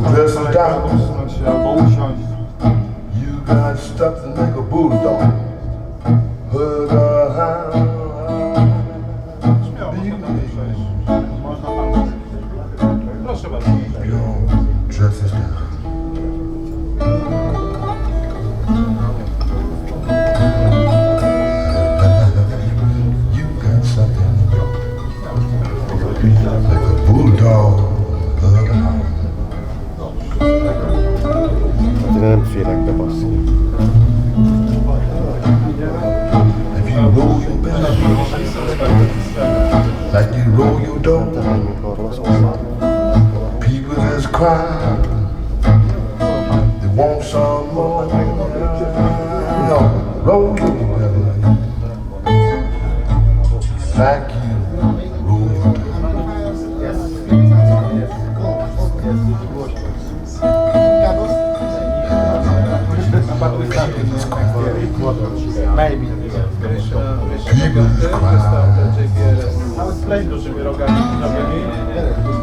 dress them down. Albo usiąść. You got stuff to make a bulldog. Hug a hound. Można pan. Proszę bardzo. Your dress is down. You got something like a bulldog. Hug a hound. Chwilek do bosu. If you roll your belly like you roll your dough, people just cry. They want some more. No, roll your belly like you roll your dough. Maybe. Nawet z play dużymi rogami nowymi.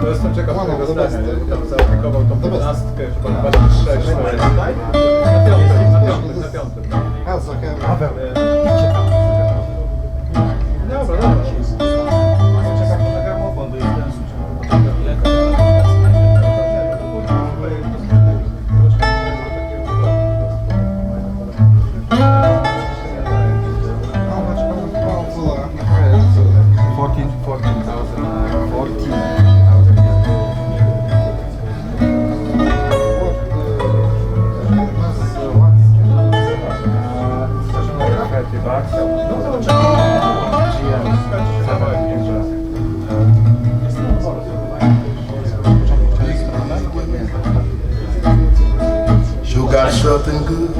To jestem ciekaw tego zdania. Tam zaaplikował tą 15, chyba 26. Na piątym. Dobra, dobra. Czekam na gramofon, bo You got something good.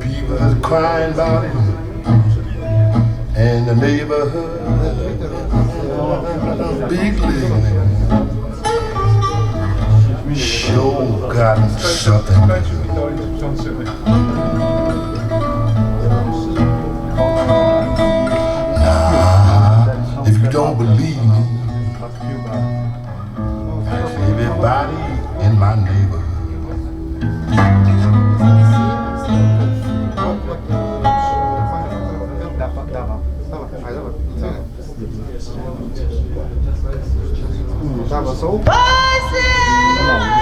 People is crying about it. And the neighborhood, big league. Sure got something good. Nah, if you don't believe me, ask everybody in my neighborhood. Java soul? No, this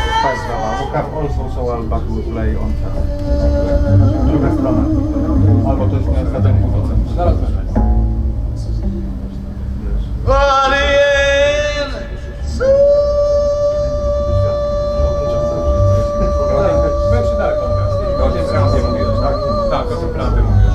is 5 Java. We have also soul, but we play on Java. Druga strona. Albo to już nie jest zadanie powodzenia. Zaraz będę. Weź dalej mówię. O recenzje mówiłeś, tak? Tak, o socjale mówisz.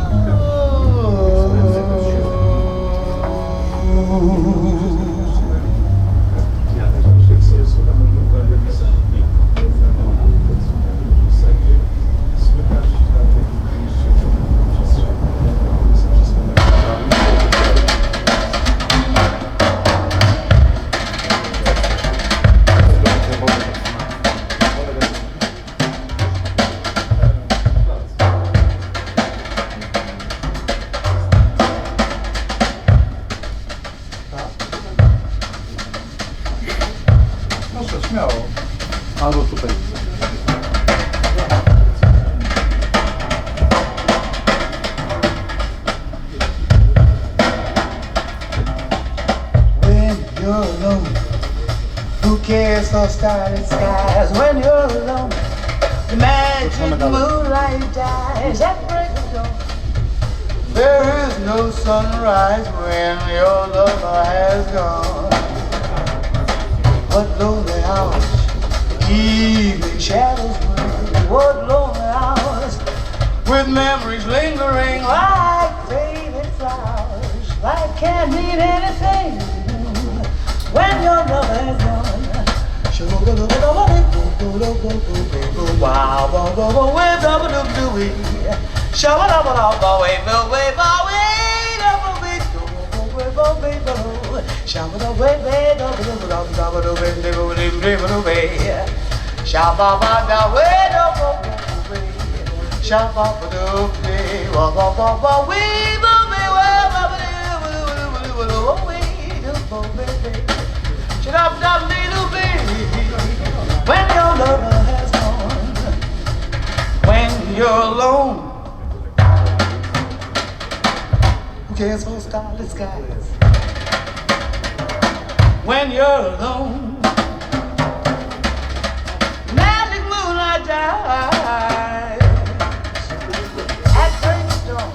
Proszę, śmiało. Albo tutaj. When you're alone, who cares for starlit skies? When you're alone, the magic moonlight dies at break of dawn. There is no sunrise when your lover has gone. What lonely hours, the evening shadows bring. What lonely hours, with memories lingering like faded flowers, like can't mean anything when your lover is gone. Shut up, little baby. you're alone. Who cares for starlit skies when you're alone? Magic moonlight dies at break of dawn.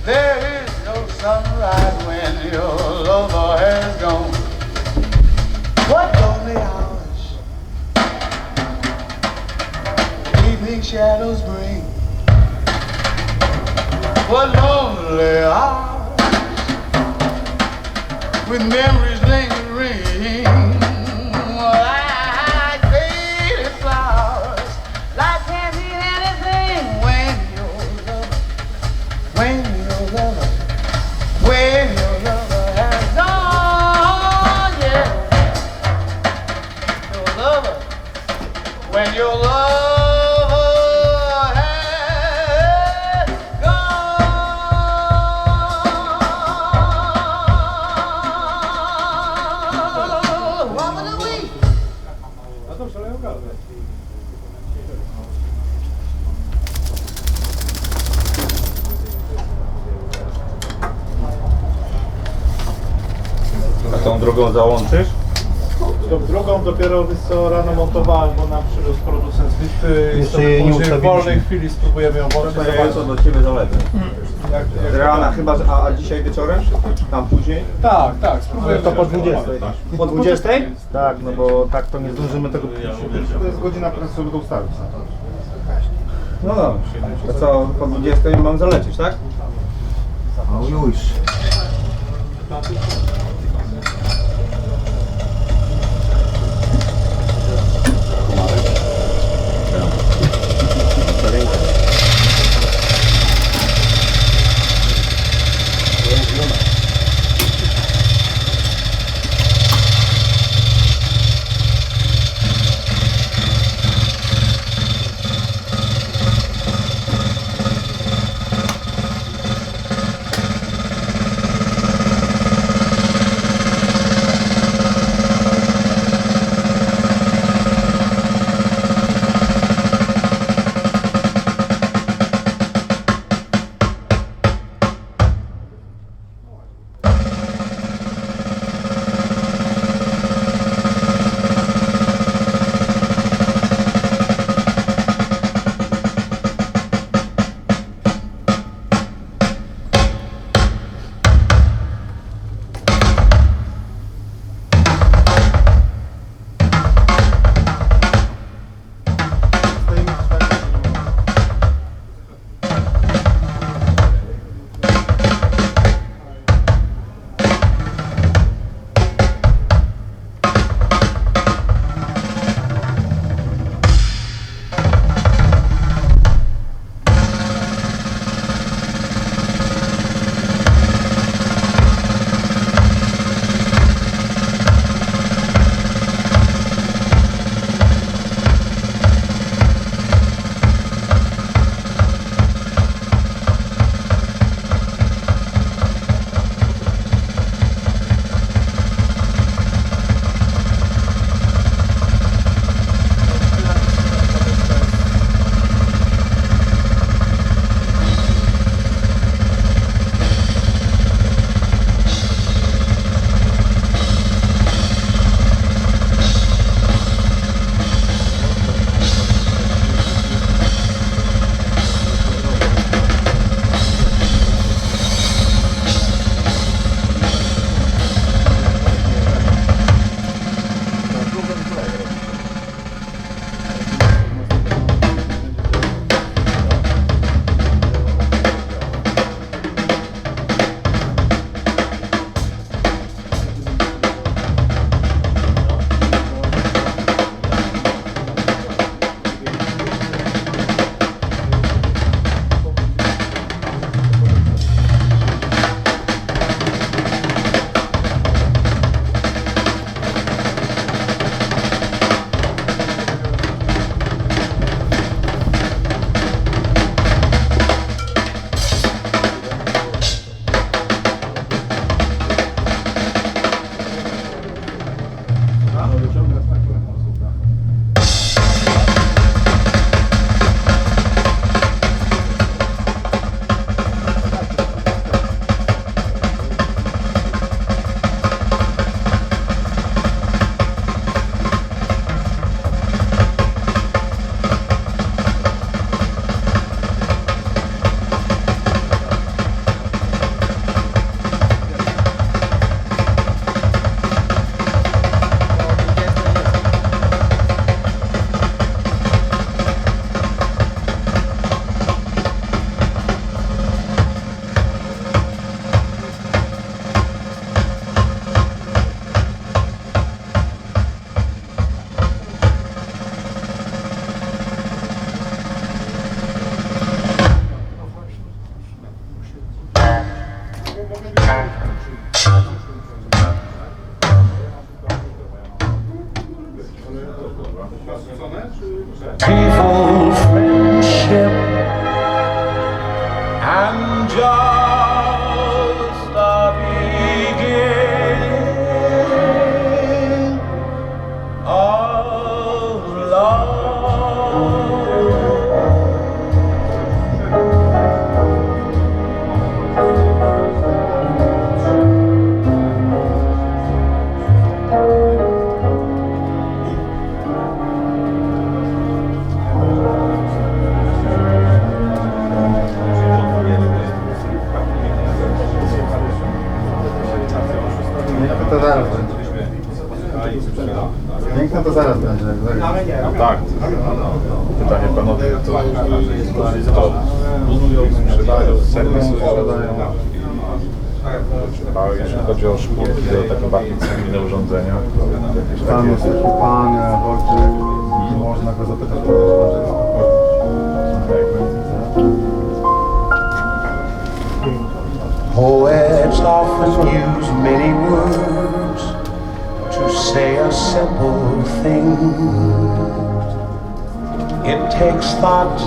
There is no sunrise when your lover has gone. What lonely hours evening shadows bring. What lonely hours with memories lingering. Like faded flowers, like can't be anything when your lover has gone, yeah. Your lover, when your lover has gone. What will it be? A tą drugą załączysz? Tą drugą dopiero co rano montowałem, bo nam przywiózł producent z Litwy i Jeszcze sobie jej nie później w ustawiliśmy. wolnej chwili spróbujemy ją włączyć. Co do ciebie zależy. Jak Rana chyba, a dzisiaj wieczorem? Tam później? Tak, spróbujemy. To po 20. Po 20? Tak, no bo tak to nie zdążymy tego... To jest godzina pracy, żeby go ustawić. No dobrze. To co, po 20 mam zalecieć, tak? No już. Beautiful friendship and just the beginning of love. To zaraz będzie. Piękne to zaraz będzie. Tak. Pytanie panowie, to sprzedają, serwis sprzedają. Jeśli chodzi o szkółki, to takie bardziej cenne urządzenia. Tam jest taki pan Wojciech i można go zapytać, Poets often use many words to say a simple thing. It takes thought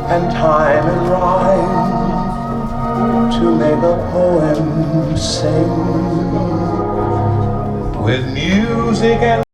and time and rhyme to make a poem sing. With music and